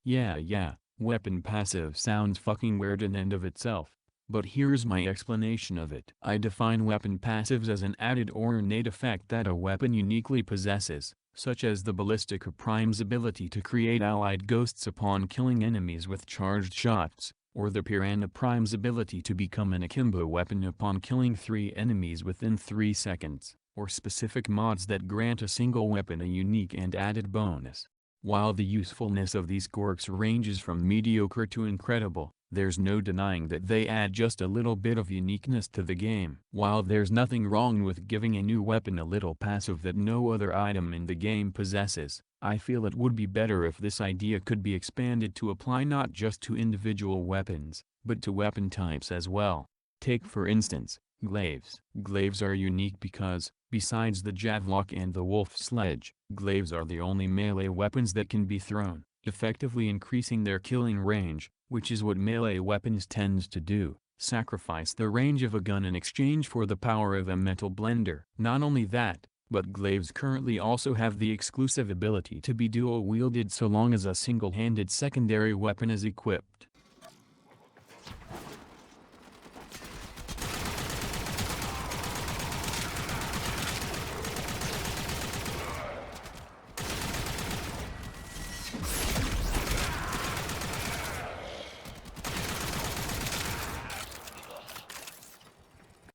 Yeah, weapon passive sounds fucking weird in and of itself. But here's my explanation of it. I define weapon passives as an added or innate effect that a weapon uniquely possesses, such as the Ballistic Prime's ability to create allied ghosts upon killing enemies with charged shots, or the Piranha Prime's ability to become an akimbo weapon upon killing 3 enemies within 3 seconds, or specific mods that grant a single weapon a unique and added bonus. While the usefulness of these quirks ranges from mediocre to incredible, there's no denying that they add just a little bit of uniqueness to the game. While there's nothing wrong with giving a new weapon a little passive that no other item in the game possesses, I feel it would be better if this idea could be expanded to apply not just to individual weapons, but to weapon types as well. Take for instance, Glaives. Glaives are unique because, besides the Javelok and the Wolf Sledge, Glaives are the only melee weapons that can be thrown, effectively increasing their killing range, which is what melee weapons tends to do, sacrifice the range of a gun in exchange for the power of a metal blender. Not only that, but Glaives currently also have the exclusive ability to be dual-wielded so long as a single-handed secondary weapon is equipped.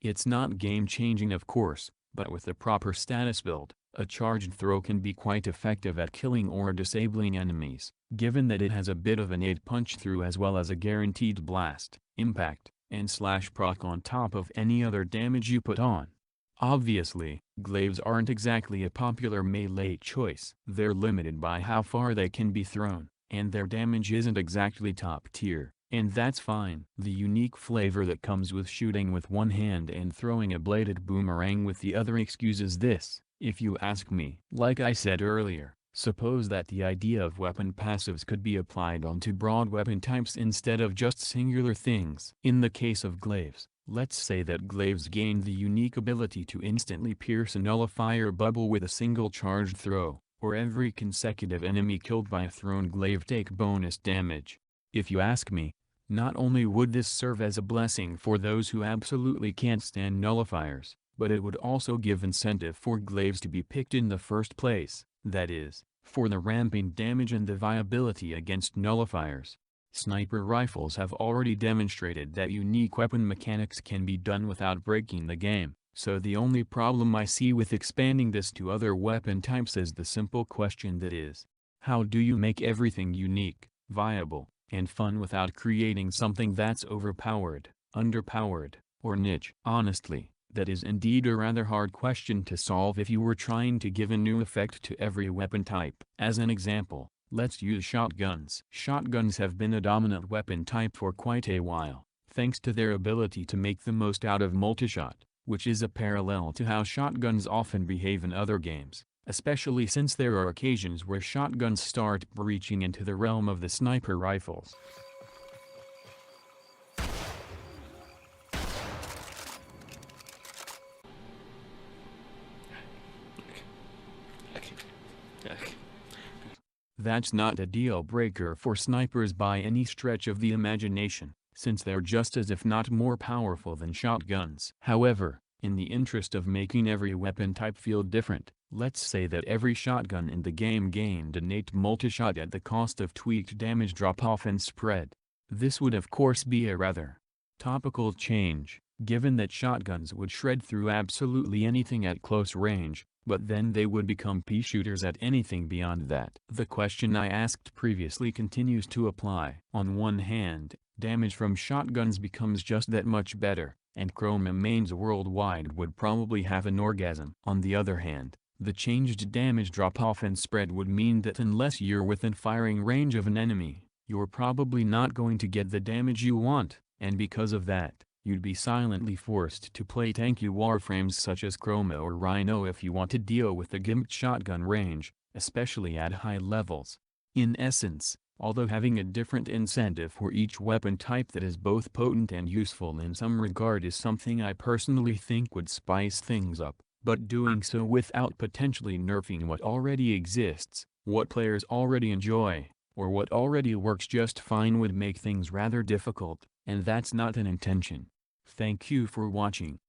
It's not game-changing of course, but with the proper status build, a charged throw can be quite effective at killing or disabling enemies, given that it has a bit of an 8 punch-through as well as a guaranteed blast, impact, and slash proc on top of any other damage you put on. Obviously, Glaives aren't exactly a popular melee choice. They're limited by how far they can be thrown, and their damage isn't exactly top tier. And that's fine. The unique flavor that comes with shooting with one hand and throwing a bladed boomerang with the other excuses this, if you ask me. Like I said earlier, suppose that the idea of weapon passives could be applied onto broad weapon types instead of just singular things. In the case of Glaives, let's say that Glaives gained the unique ability to instantly pierce a nullifier bubble with a single charged throw, or every consecutive enemy killed by a thrown glaive take bonus damage. If you ask me, not only would this serve as a blessing for those who absolutely can't stand nullifiers, but it would also give incentive for Glaives to be picked in the first place, that is, for the ramping damage and the viability against nullifiers. Sniper rifles have already demonstrated that unique weapon mechanics can be done without breaking the game, so the only problem I see with expanding this to other weapon types is the simple question that is, how do you make everything unique, viable, and fun without creating something that's overpowered, underpowered, or niche? Honestly, that is indeed a rather hard question to solve if you were trying to give a new effect to every weapon type. As an example, let's use shotguns. Shotguns have been a dominant weapon type for quite a while, thanks to their ability to make the most out of multishot, which is a parallel to how shotguns often behave in other games. Especially since there are occasions where shotguns start breaching into the realm of the sniper rifles. That's not a deal breaker for snipers by any stretch of the imagination, since they're just as if not more powerful than shotguns. However, in the interest of making every weapon type feel different, let's say that every shotgun in the game gained innate multishot at the cost of tweaked damage drop-off and spread. This would of course be a rather topical change, given that shotguns would shred through absolutely anything at close range, but then they would become pea shooters at anything beyond that. The question I asked previously continues to apply. On one hand, damage from shotguns becomes just that much better, and Chroma mains worldwide would probably have an orgasm. On the other hand, the changed damage drop-off and spread would mean that unless you're within firing range of an enemy, you're probably not going to get the damage you want, and because of that, you'd be silently forced to play tanky warframes such as Chroma or Rhino if you want to deal with the gimped shotgun range, especially at high levels. In essence, although having a different incentive for each weapon type that is both potent and useful in some regard is something I personally think would spice things up, but doing so without potentially nerfing what already exists, what players already enjoy, or what already works just fine would make things rather difficult, and that's not an intention. Thank you for watching.